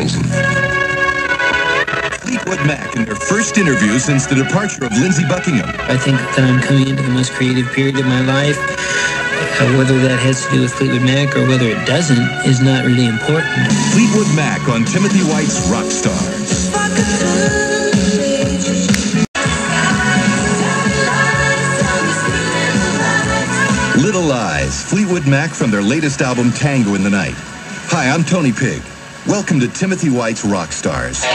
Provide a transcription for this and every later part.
amazing. Fleetwood Mac in their first interview since the departure of Lindsey Buckingham. I think that I'm coming into the most creative period of my life. Whether that has to do with Fleetwood Mac or whether it doesn't is not really important. Fleetwood Mac on Timothy White's Rock Stars. Little Lies, Fleetwood Mac from their latest album, Tango in the Night. Hi, I'm Tony Pigg. Welcome to Timothy White's Rock Stars.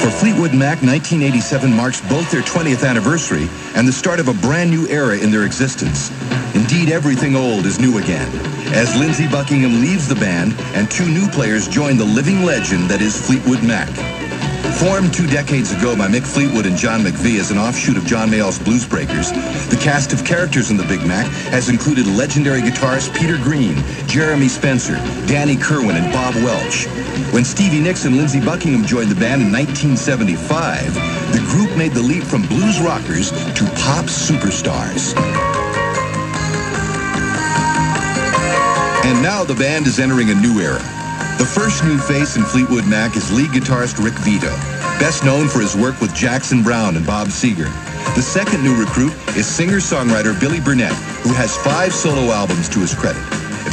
For Fleetwood Mac, 1987 marks both their 20th anniversary and the start of a brand new era in their existence. Indeed, everything old is new again, as Lindsey Buckingham leaves the band and two new players join the living legend that is Fleetwood Mac. Formed 2 decades ago by Mick Fleetwood and John McVie as an offshoot of John Mayall's Blues Breakers, the cast of characters in the Big Mac has included legendary guitarist Peter Green, Jeremy Spencer, Danny Kerwin, and Bob Welch. When Stevie Nicks and Lindsey Buckingham joined the band in 1975, the group made the leap from blues rockers to pop superstars. And now the band is entering a new era. The first new face in Fleetwood Mac is lead guitarist Rick Vito, best known for his work with Jackson Browne and Bob Seger. The second new recruit is singer-songwriter Billy Burnett, who has 5 solo albums to his credit.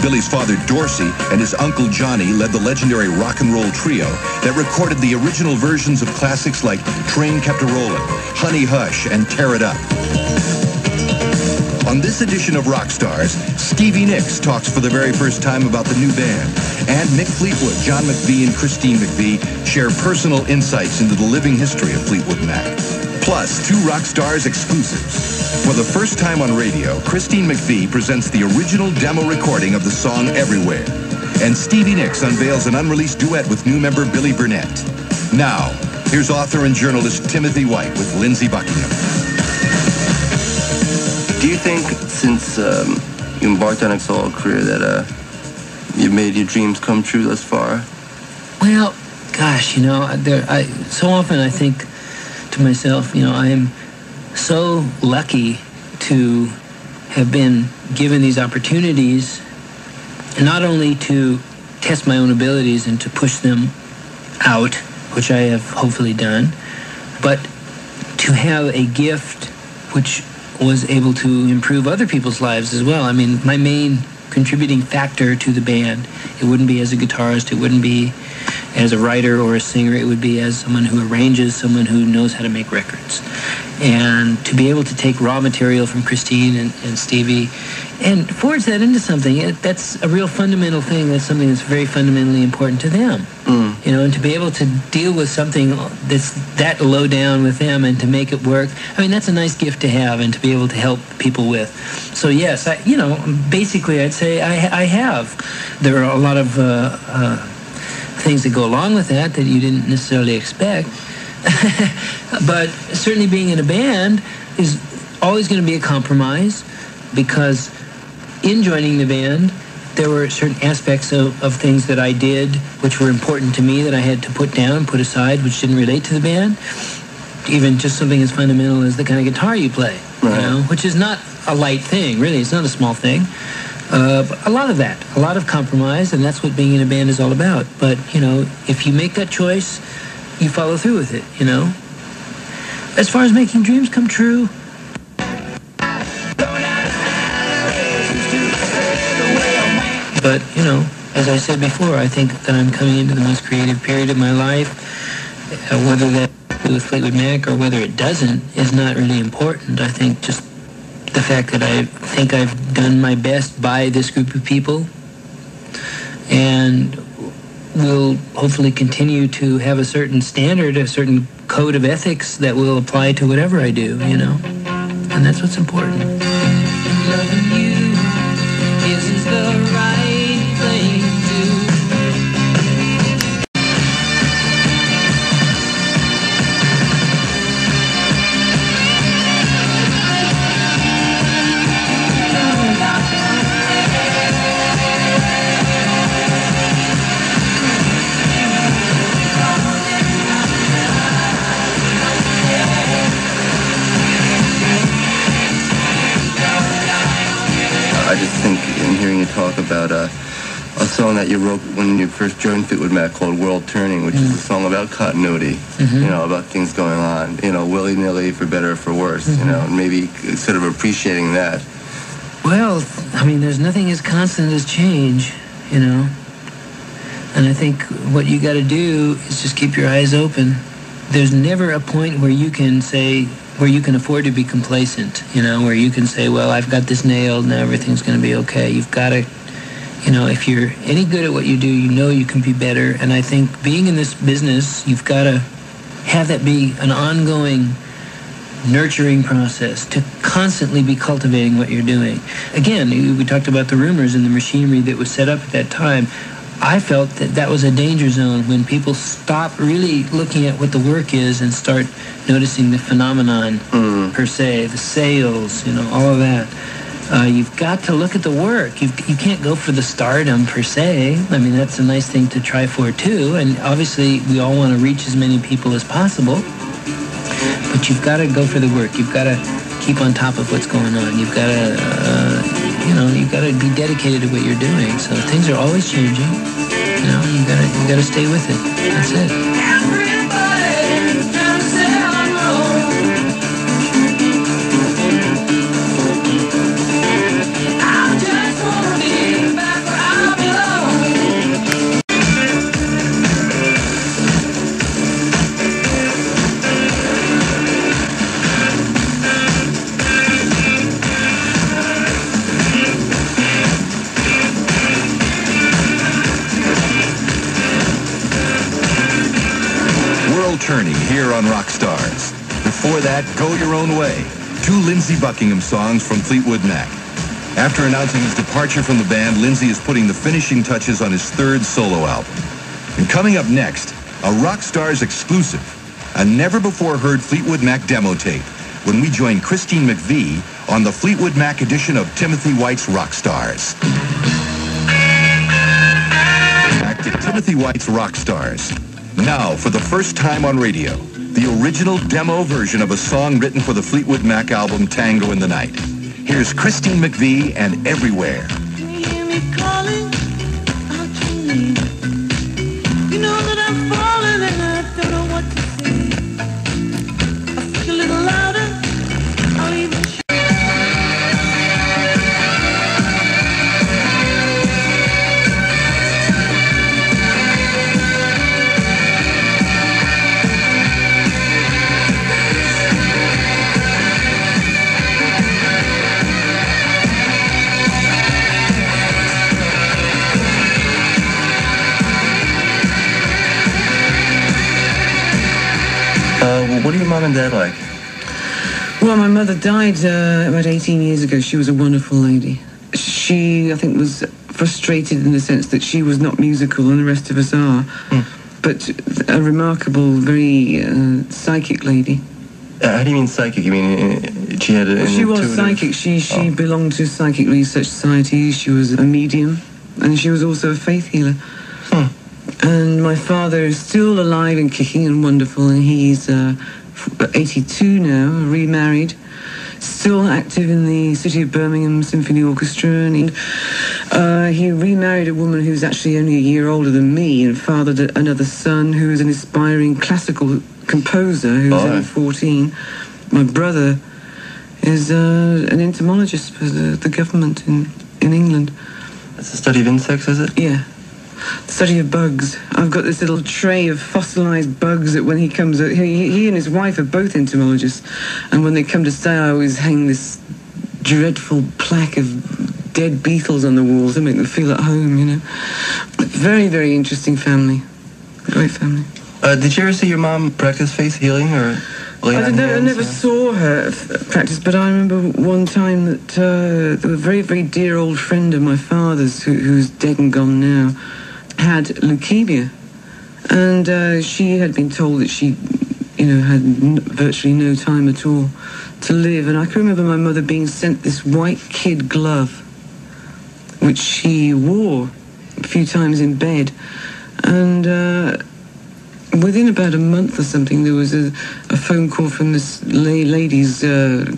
Billy's father Dorsey and his uncle Johnny led the legendary rock and roll trio that recorded the original versions of classics like Train Kept A-Rollin', Honey Hush, and Tear It Up. On this edition of Rock Stars, Stevie Nicks talks for the very first time about the new band, and Mick Fleetwood, John McVie, and Christine McVie share personal insights into the living history of Fleetwood Mac. Plus, 2 Rock Stars exclusives. For the first time on radio, Christine McVie presents the original demo recording of the song Everywhere, and Stevie Nicks unveils an unreleased duet with new member Billy Burnett. Now, here's author and journalist Timothy White with Lindsey Buckingham. Do you think, since you embarked on a solo career, that you've made your dreams come true thus far? Well, gosh, you know, so often I think to myself, you know, I am so lucky to have been given these opportunities, not only to test my own abilities and to push them out, which I have hopefully done, but to have a gift which was able to improve other people's lives as well. I mean, my main contributing factor to the band, it wouldn't be as a guitarist, it wouldn't be as a writer or a singer, it would be as someone who arranges, someone who knows how to make records. And to be able to take raw material from Christine and Stevie and forge that into something, that's a real fundamental thing. That's something that's very fundamentally important to them. You know, and to be able to deal with something that's that low down with them and to make it work, I mean, that's a nice gift to have and to be able to help people with. So yes, you know, basically I'd say I have. There are a lot of things that go along with that you didn't necessarily expect. But certainly being in a band is always going to be a compromise, because in joining the band, there were certain aspects of things that I did which were important to me that I had to put down, put aside, which didn't relate to the band. Even just something as fundamental as the kind of guitar you play, right. You know, which is not a light thing, really. It's not a small thing. But a lot of that, a lot of compromise, and that's what being in a band is all about. But, you know, if you make that choice, you follow through with it, you know. As far as making dreams come true, but, you know, as I said before, I think that I'm coming into the most creative period of my life. Whether that with Fleetwood Mac or whether it doesn't is not really important. I think just the fact that I think I've done my best by this group of people and will hopefully continue to have a certain standard, a certain code of ethics that will apply to whatever I do, you know. And that's what's important. Loving you isn't the right thing to do. I just think in hearing you talk about a song that you wrote when you first joined Fleetwood Mac called World Turning, which is a song about continuity, you know, about things going on, you know, willy-nilly, for better or for worse, you know, and maybe sort of appreciating that. Well, I mean, there's nothing as constant as change, you know. And I think what you got to do is just keep your eyes open. There's never a point where you can say, where you can afford to be complacent, you know, where you can say, well, I've got this nailed, now everything's going to be okay. You've got to, you know, if you're any good at what you do, you know you can be better. And I think being in this business, you've got to have that be an ongoing nurturing process, to constantly be cultivating what you're doing. Again, we talked about the rumors and the machinery that was set up at that time. I felt that that was a danger zone when people stop really looking at what the work is and start noticing the phenomenon per se, the sales, you know, all of that. You've got to look at the work. You can't go for the stardom per se. I mean, that's a nice thing to try for too. And obviously, we all want to reach as many people as possible. But you've got to go for the work. You've got to keep on top of what's going on. You've got to, you know, you've got to be dedicated to what you're doing. So things are always changing. You know, you got to stay with it. That's it. Everybody's trying to say I'm wrong. I just want to be back where I belong. Turning here on Rockstars. Before that, Go Your Own Way, 2 Lindsey Buckingham songs from Fleetwood Mac. After announcing his departure from the band, Lindsey is putting the finishing touches on his 3rd solo album. And coming up next, a Rockstars exclusive, a never-before-heard Fleetwood Mac demo tape, when we join Christine McVie on the Fleetwood Mac edition of Timothy White's Rockstars. Back to Timothy White's Rockstars. Now, for the first time on radio, the original demo version of a song written for the Fleetwood Mac album Tango in the Night. Here's Christine McVie and Everywhere. Can you hear me calling out your name? You know that I'm falling and I don't know what to say. I'll speak a little louder. I'll even What are your mom and dad like? Well, my mother died about 18 years ago. She was a wonderful lady. She, I think, was frustrated in the sense that she was not musical and the rest of us are. But a remarkable, very psychic lady. How do you mean psychic? You mean she had an She was intuitive... psychic. She belonged to Psychic Research Society. She was a medium. And she was also a faith healer. And my father is still alive and kicking and wonderful, and he's 82 now, remarried, still active in the City of Birmingham Symphony Orchestra, and he remarried a woman who's actually only a year older than me and fathered another son who is an aspiring classical composer who's only 14. My brother is an entomologist for the government in England. That's the study of insects, is it? Yeah. Study of bugs. I've got this little tray of fossilized bugs that when he comes, he and his wife are both entomologists, and when they come to stay, I always hang this dreadful plaque of dead beetles on the walls to make them feel at home, you know. Very, very interesting family. Great family. Did you ever see your mom practice faith healing or lay on hands? I never saw her practice, but I remember one time that a very, very dear old friend of my father's, who's dead and gone now, had leukemia, and she had been told that she, you know, had virtually no time at all to live. And I can remember my mother being sent this white kid glove, which she wore a few times in bed, and within about a month or something, there was a phone call from this lady's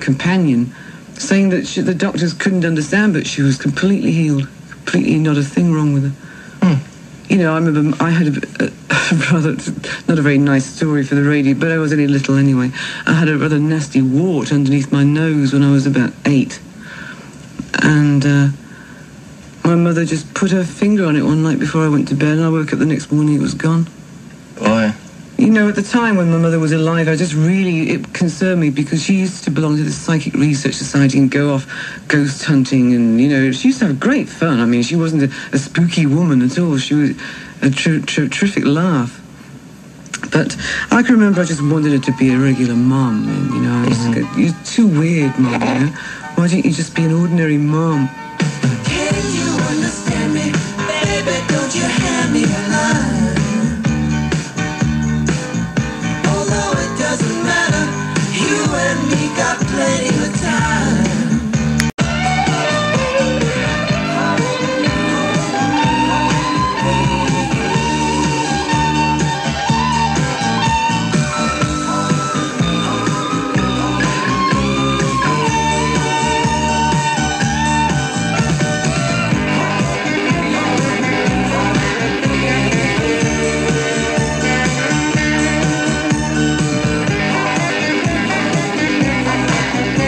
companion saying that the doctors couldn't understand, but she was completely healed. completely not a thing wrong with her. You know, I remember I had a rather, not a very nice story for the radio, but I was only little anyway. I had a rather nasty wart underneath my nose when I was about 8. And my mother just put her finger on it one night before I went to bed, and I woke up the next morning, it was gone. Why? You know, at the time when my mother was alive, it concerned me because she used to belong to the Psychic Research Society and go off ghost hunting, and, you know, she used to have great fun. I mean, she wasn't a spooky woman at all. She was a terrific laugh. But I can remember I just wanted her to be a regular mum, and, you know, I used to go, "You're too weird, Mum, you know? Why don't you just be an ordinary mum?" Can you understand me? Baby, don't you hand me a line? Although it doesn't matter, you and me got plenty of time.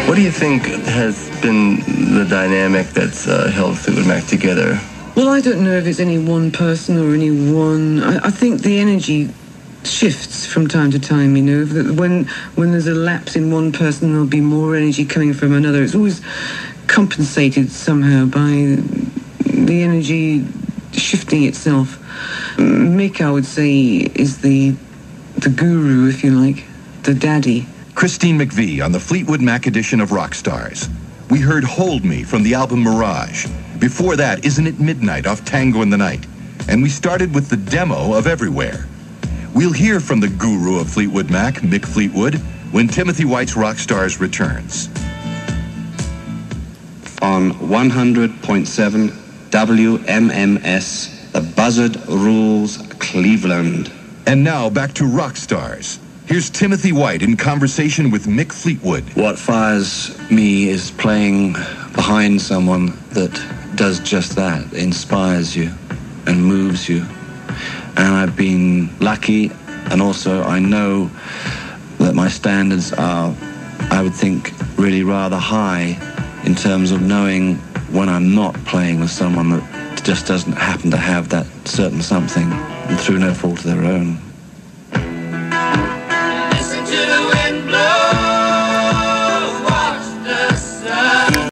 What do you think has been the dynamic that's held Fleetwood Mac together? Well, I don't know if it's any one person or any one... I think the energy shifts from time to time, you know. When there's a lapse in one person, there'll be more energy coming from another. It's always compensated somehow by the energy shifting itself. Mick, I would say, is the guru, if you like, the daddy. Christine McVie on the Fleetwood Mac edition of Rockstars. We heard Hold Me from the album Mirage. Before that, Isn't It Midnight off Tango in the Night. And we started with the demo of Everywhere. We'll hear from the guru of Fleetwood Mac, Mick Fleetwood, when Timothy White's Rockstars returns. On 100.7 WMMS, the Buzzard rules Cleveland. And now back to Rockstars. Here's Timothy White in conversation with Mick Fleetwood. What fires me is playing behind someone that does just that, inspires you and moves you. And I've been lucky, and also I know that my standards are, I would think, really rather high in terms of knowing when I'm not playing with someone that just doesn't happen to have that certain something through no fault of their own.